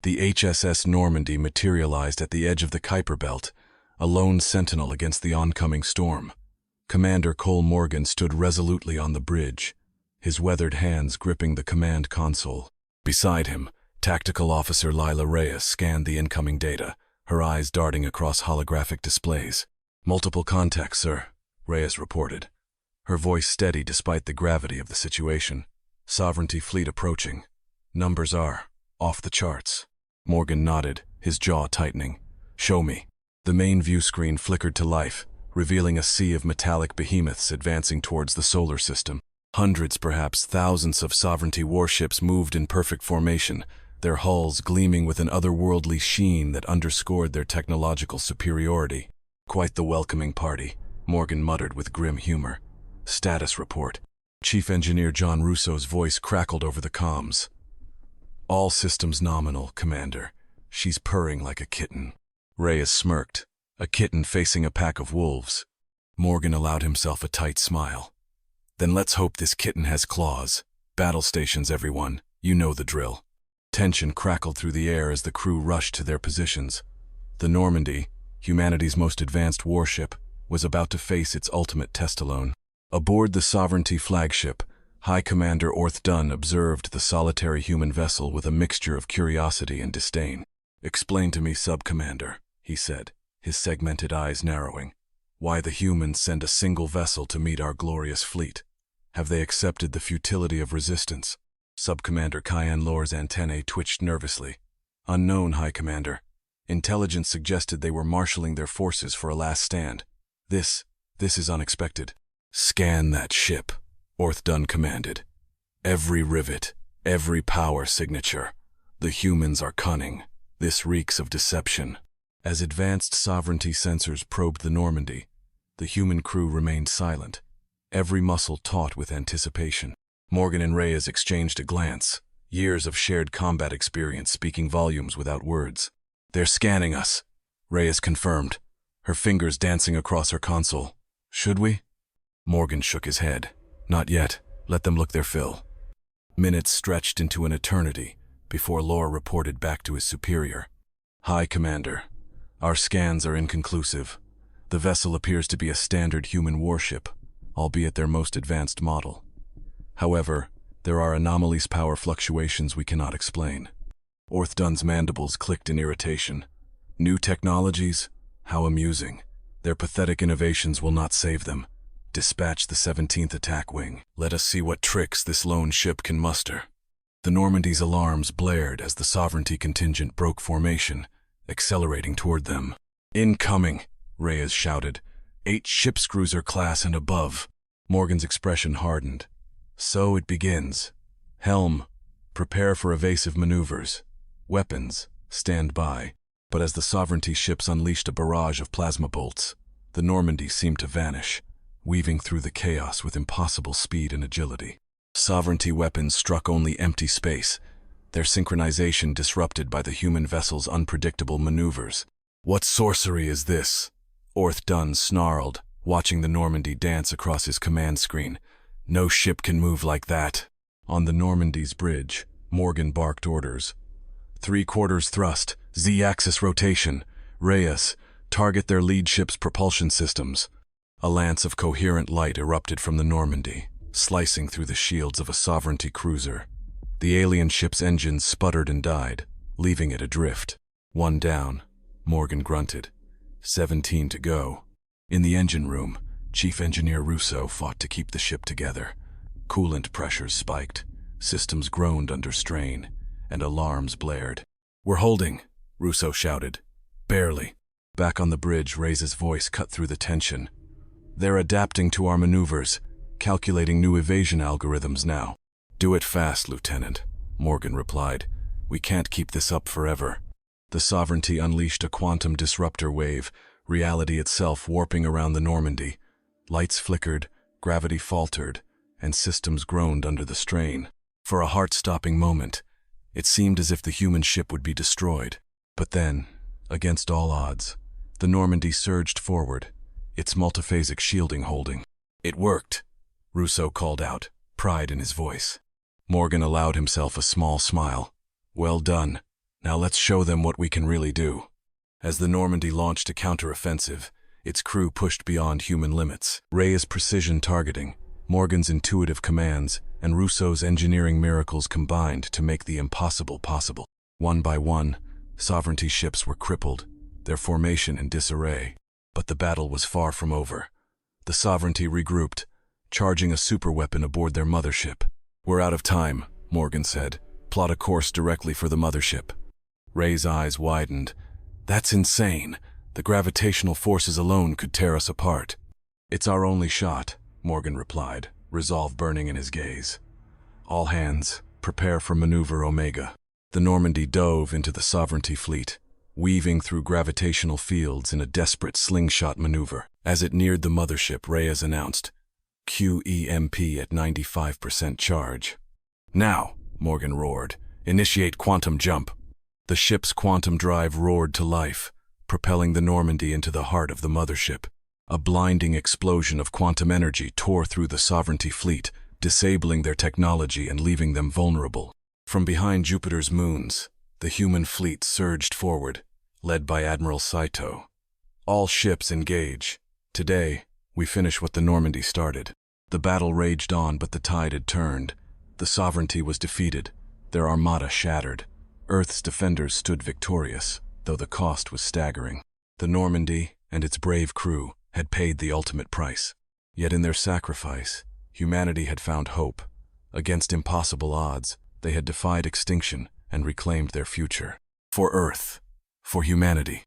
The HSS Normandy materialized at the edge of the Kuiper Belt, a lone sentinel against the oncoming storm. Commander Cole Morgan stood resolutely on the bridge, his weathered hands gripping the command console. Beside him, Tactical Officer Lila Reyes scanned the incoming data, her eyes darting across holographic displays. "Multiple contacts, sir," Reyes reported, her voice steady despite the gravity of the situation. "Sovereignty fleet approaching. Numbers are off the charts." Morgan nodded, his jaw tightening. "Show me." The main view screen flickered to life, revealing a sea of metallic behemoths advancing towards the solar system. Hundreds, perhaps thousands of Sovereignty warships moved in perfect formation, their hulls gleaming with an otherworldly sheen that underscored their technological superiority. "Quite the welcoming party," Morgan muttered with grim humor. "Status report." Chief Engineer John Russo's voice crackled over the comms. "All systems nominal, Commander. She's purring like a kitten." Reyes smirked. A kitten facing a pack of wolves. Morgan allowed himself a tight smile. "Then let's hope this kitten has claws. Battle stations, everyone. You know the drill." Tension crackled through the air as the crew rushed to their positions. The Normandy, humanity's most advanced warship, was about to face its ultimate test alone. Aboard the Sovereignty flagship, High Commander Orth Dunn observed the solitary human vessel with a mixture of curiosity and disdain. "Explain to me, Sub-Commander," he said, his segmented eyes narrowing, "why the humans send a single vessel to meet our glorious fleet. Have they accepted the futility of resistance?" Sub-Commander Cayenne Lore's antennae twitched nervously. "Unknown, High Commander. Intelligence suggested they were marshaling their forces for a last stand. This is unexpected." "Scan that ship," Orth Dunn commanded. "Every rivet, every power signature. The humans are cunning. This reeks of deception." As advanced Sovereignty sensors probed the Normandy, the human crew remained silent, every muscle taut with anticipation. Morgan and Reyes exchanged a glance, years of shared combat experience speaking volumes without words. "They're scanning us," Reyes confirmed, her fingers dancing across her console. "Should we?" Morgan shook his head. "Not yet. Let them look their fill." Minutes stretched into an eternity before Lore reported back to his superior. "High Commander, our scans are inconclusive. The vessel appears to be a standard human warship, albeit their most advanced model. However, there are anomalous power fluctuations we cannot explain." Orth Dunn's mandibles clicked in irritation. "New technologies? How amusing. Their pathetic innovations will not save them. Dispatch the 17th Attack Wing. Let us see what tricks this lone ship can muster." The Normandy's alarms blared as the Sovereignty contingent broke formation, accelerating toward them. "Incoming," Reyes shouted. 8 ship's cruiser class and above." Morgan's expression hardened. "So it begins. Helm, prepare for evasive maneuvers. Weapons, stand by." But as the Sovereignty ships unleashed a barrage of plasma bolts, the Normandy seemed to vanish, weaving through the chaos with impossible speed and agility. Sovereignty weapons struck only empty space, their synchronization disrupted by the human vessel's unpredictable maneuvers. "What sorcery is this?" Orth Dunn snarled, watching the Normandy dance across his command screen. "No ship can move like that." On the Normandy's bridge, Morgan barked orders. "3/4 thrust, Z-axis rotation. Reyes, target their lead ship's propulsion systems." A lance of coherent light erupted from the Normandy, slicing through the shields of a Sovereignty cruiser. The alien ship's engines sputtered and died, leaving it adrift. "One down," Morgan grunted. 17 to go. In the engine room, Chief Engineer Russo fought to keep the ship together. Coolant pressures spiked, systems groaned under strain, and alarms blared. "We're holding," Russo shouted. "Barely." Back on the bridge, Reyes' voice cut through the tension. "They're adapting to our maneuvers, calculating new evasion algorithms now." "Do it fast, Lieutenant," Morgan replied. "We can't keep this up forever." The Sovereignty unleashed a quantum disruptor wave, reality itself warping around the Normandy. Lights flickered, gravity faltered, and systems groaned under the strain. For a heart-stopping moment, it seemed as if the human ship would be destroyed. But then, against all odds, the Normandy surged forward, its multiphasic shielding holding. "It worked," Russo called out, pride in his voice. Morgan allowed himself a small smile. "Well done. Now let's show them what we can really do. As the Normandy launched a counteroffensive, its crew pushed beyond human limits. Rey's precision targeting, Morgan's intuitive commands, and Rousseau's engineering miracles combined to make the impossible possible. One by one, sovereignty ships were crippled, their formation in disarray. But the battle was far from over. The sovereignty regrouped, charging a superweapon aboard their mothership. "We're out of time," Morgan said. "Plot a course directly for the mothership." Rey's eyes widened. "That's insane. The gravitational forces alone could tear us apart." "It's our only shot," Morgan replied, resolve burning in his gaze. "All hands, prepare for maneuver Omega." The Normandy dove into the sovereignty fleet, weaving through gravitational fields in a desperate slingshot maneuver. As it neared the mothership, Reyes announced, "QEMP at 95% charge." "Now," Morgan roared, "initiate quantum jump." The ship's quantum drive roared to life, propelling the Normandy into the heart of the mothership. A blinding explosion of quantum energy tore through the sovereignty fleet, disabling their technology and leaving them vulnerable. From behind Jupiter's moons, the human fleet surged forward, led by Admiral Saito. "All ships engage. Today, we finish what the Normandy started." The battle raged on, but the tide had turned. The sovereignty was defeated, their armada shattered. Earth's defenders stood victorious, though the cost was staggering. The Normandy and its brave crew had paid the ultimate price. Yet in their sacrifice, humanity had found hope. Against impossible odds, they had defied extinction and reclaimed their future. For Earth, for humanity,